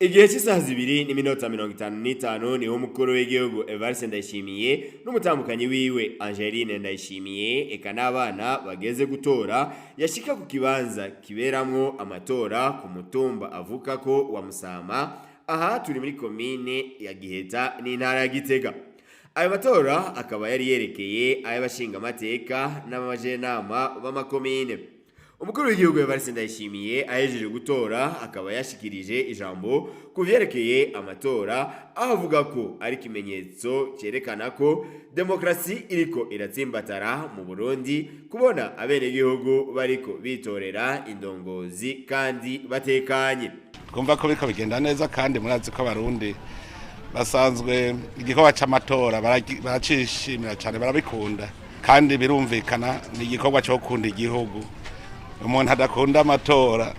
Igihe cy'isaha 2:55 niho umukuru w'igihugu Evariste Ndayishimiye n'umutambukanyi wiwe Angeline Ndayishimiye eka n'abana bageze gutora yashika ku kibanza kiberamwo amatora ku mutumba avuka ko wa Musama. Aha turi muri komine ya Giheta n'intara ya Gitega. Ayo matora akaba yari yerekeye ay'abashinga amateka n'amajenama b'amakomine. Umukuru w'igihugu Evariste Ndayishimiye ahejeje gutora akaba yashikirije ijambo kuvyerekeye amatora, aho avuga ko ari kimenyetso cerekana ko demokrasi iriko iratsimbatara mu Burundi, kubona abene gihugu bariko bitorera indongozi kandi batekanye. Kumva ko biko bigenda neza kandi murazi ko abarundi basanzwe igikorwa c'amatora baracishimira cyane, barabikunda kandi birumvikana ni igikorwa cyo kunda igihugu. Umuntu adakunda amatora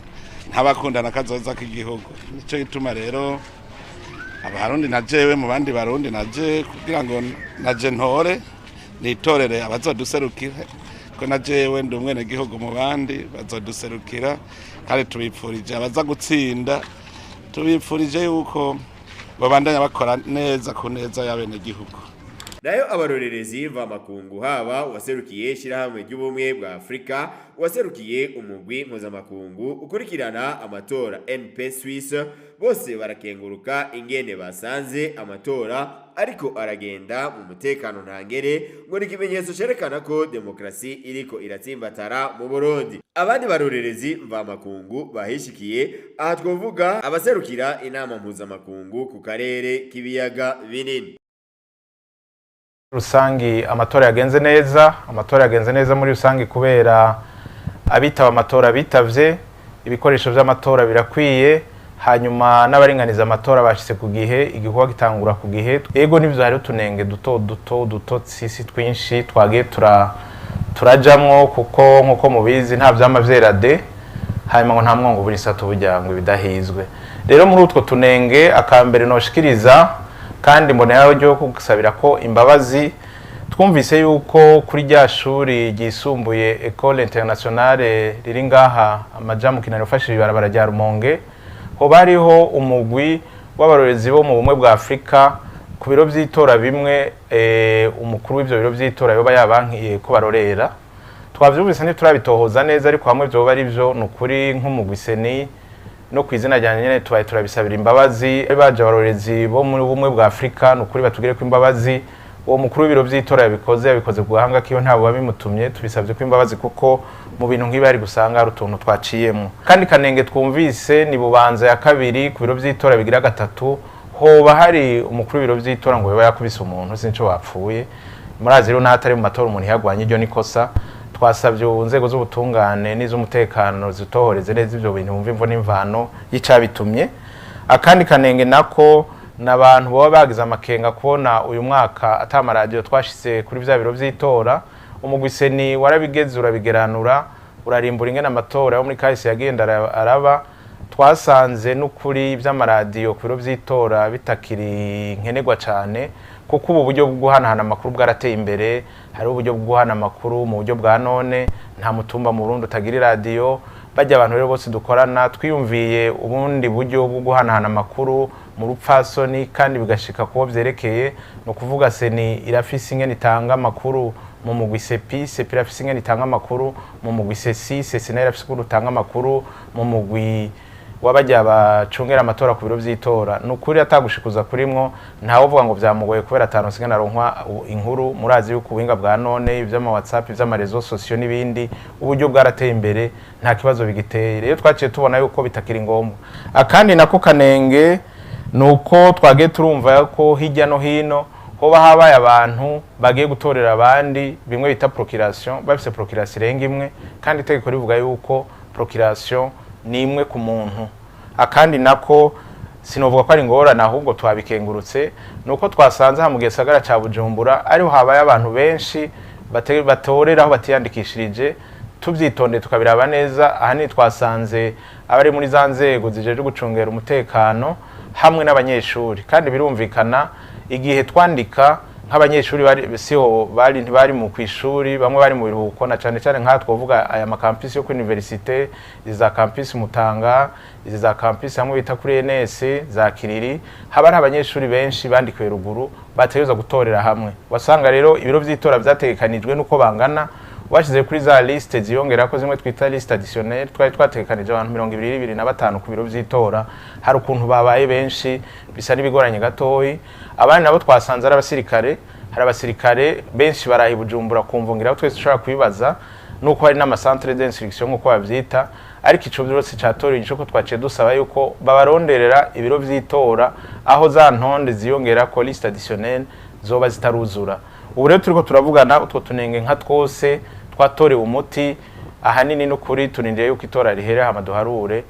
ntabakunda nakazoza k'igihugu. Nico gituma rero abarundi najewe mu bandi barundi naje kugira ngo naje ntore nitorere abazoduserukira, ko najewe ndi umwene gihugu mu bandi bazoduserukira, kandi tubipfurije abaza gutsinda, tubipfurije yuko babandanya bakora neza ku neza y'abene gihugu. Nayo abarorerezi mvamakungu haba waserukiye shirahamwe ry'ubumwe bwa Afrika, waserukiye umugwi mpuzamakungu ukurikirana amatora NP Suisse, bose barakenguruka ingene basanze amatora ariko aragenda mu mutekano ntangere, ngo ni ikimenyetso cerekana ko demokrasi iriko iratsimbatara mu Burundi. Abandi barorerezi mvamakungu bahishikiye aha twovuga abaserukira inama mpuzamakungu ku karere k'ibiyaga binini. Rusangi amatora yagenze neza muri rusangi kubera abitaba amatora bitavye, ibikoresho vy'amatora birakwiye, hanyuma n'abaringaniza amatora bashitse ku gihe, igikorwa gitangura ku gihe. Ego nivyo hari utunenge duto sisi twinshi twagiye turajamwo, kuko nkuko mubizi nta vyama vyera de, hanyuma ngo nta mwongo buri sato burya ngo bidahizwe. Rero muri utwo tunenge akambere noshikiriza kandi mboneraho ryo kugusabira ko imbabazi. Twumvise yuko kuri rya shuri ryisumbuye École Internationale riri ngaha amajamu kinaro fashe ibarabara rya Rumonge, ho bariho umugwi w'abarorezi bo mu bumwe bwa Afrika ku biro vy'itora bimwe, umukuru w'ivyo biro vy'itora yoba yabankiye ko barorera. Twavyumvise ntiturabitohoza neza, ariko hamwe byo bari byo nukuri nk'umugwi seni no kwizina ryanje nyene tubaye turabisabira imbabazi. Baje abarorezi bo muri bumwe bwa Afrika nukuri batugire ko imbabazi. Uwo mukuru w'ibiro vy'itora yabikoze ku gahanga kiyo ntabo babimutumye, tubisabye ko imbabazi kuko mu bintu nk'ibi ari gusanga ari utuntu twaciyemo. Kandi kanenge twumvise ni Bubanza ya kabiri ku biro vy'itora bigira gatatu, hoba hari umukuru w'ibiro vy'itora ngo yoba yakubise umuntu sinco wapfuye. Murazi rero natari mu matora umuntu yagwanye iryo nikosa. Twasavye inzego z'ubutungane n'iz'umutekano zitohoreze neza ivyo bintu bumva imvo n'imvano y'icabitumye. Akandi kanenge nako n'abantu baba bagize amakenga kubona uyu mwaka atamaradio twashitse kuri vya biro vy'itora. Umugwi seni warabigeze urabigeranura, urarimbura ingene amatora yo muri kahise yagenda araba. Twasanze n'ukuri vy'amaradio ku biro vy'itora bitakiri nkenerwa cane, kuko ubu buryo bwo guhanahana amakuru bwarateye imbere. Hari uburyo bwo guhana amakuru mu buryo bwa none, nta mutumba mu Burundi utagira radio. Bajya abantu rero bose dukorana twiyumviye ubundi buryo bwo guhanahana amakuru mu rupfasoni, kandi bigashika kubo vyerekeye. No kuvuga seni irafise ingene itanga amakuru mu mugwi sepi irafise ingene itanga amakuru mu mugwi sesi nayo irafise ko utanga amakuru mu mugwi wabajya bacungera amatora ku biro vy'itora. Nukuri atagushikuza kurimwo, ntawo uvuga ngo vyamugoye kubera ataronse ingana ronkwa inkuru. Murazi yuko ubuhinga bwa none ivy'ama WhatsApp ivy'ama réseaux sociaux n'ibindi uburyo bwarateye imbere, nta kibazo bigiteye. Rero twaciye tubona yuko bitakiri ngombwa. Akandi nako kanenge nuko twagiye turumva ko hirya no hino hoba habaye abantu bagiye gutorera abandi bimwe bita procuration, bafise procuration irenga imwe, kandi itegeko rivuga yuko procuration ni imwe ku muntu. Akandi nako sinovuga ko ari ngorana, ahubwo twabikengurutse nuko twasanze ha mu gisagara ca Bujumbura ariho habaye abantu benshi batorera aho batiyandikishirije. Tuvyitonde tukabiraba neza, ahani twasanze abari muri za nzego zijeje gucungera umutekano hamwe n'abanyeshuri. Kandi birumvikana igihe twandika nk'abanyeshuri bari ntibari mu kwishuri, bamwe bari mu biruhuko, na cyane cyane nka twovuga aya makampisi yo kuri universite, za campus Mutanga, za campus hamwe bita kuri NS za Kiriri, haba ari abanyeshuri benshi bandikiwe ruguru bategereza gutorera hamwe. Wasanga rero ibiro vy'itora vyategekanijwe nuko bangana, washize kuri za liste ziyongera ko zimwe twita liste additionnelle, twari twategekanije abantu 225 ku biro vy'itora. Hari ukuntu babaye benshi bisa n'ibigoranye gatoyi. Abandi nabo twasanze ari abasirikare, hari abasirikare benshi barahi Bujumbura kumvungira aho twese ushobora kwibaza nuko hari n'ama centre d'instruction nkuko bavyita, ariko ico byose catoreye ico ko twaciye dusaba yuko babaronderera ibiro vy'itora aho za ntonde ziyongera ko liste additionnelle zoba zitaruzura. Ubu rero turiko turavugana utwo tunenge nka twose twatorewe umuti, ahanini no kuri tunindiriye yuko itora rihera amaduharure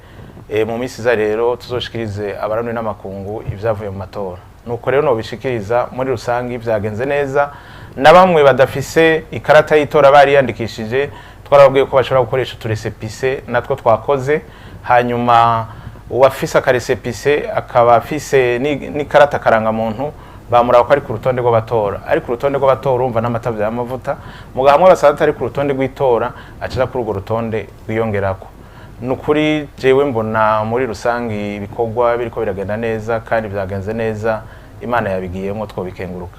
mu minsi za rero tuzoshikirize abarundi n'amakungu ivyavuye mu matora. Nuko rero no bishikiriza muri rusangi vyagenze neza, na bamwe badafise ikarata y'itora bari yandikishije twarabwiye ko bashobora gukoresha turesepise natwo twakoze, hanyuma uwafise akaresepise akaba afise n'ikarata karanga muntu bamura ko ari ku rutonde rw'abatora, ari ku rutonde rw'abatora urumva n'amatavya y'amavuta, muga hamwe basanze ari ku rutonde rw'itora acara kuri urwo rutonde rwiyongerako. Nukuri jewe mbona muri rusangi ibikorwa biriko biragenda neza kandi vyagenze neza, Imana yabigiyemo twobikenguruka.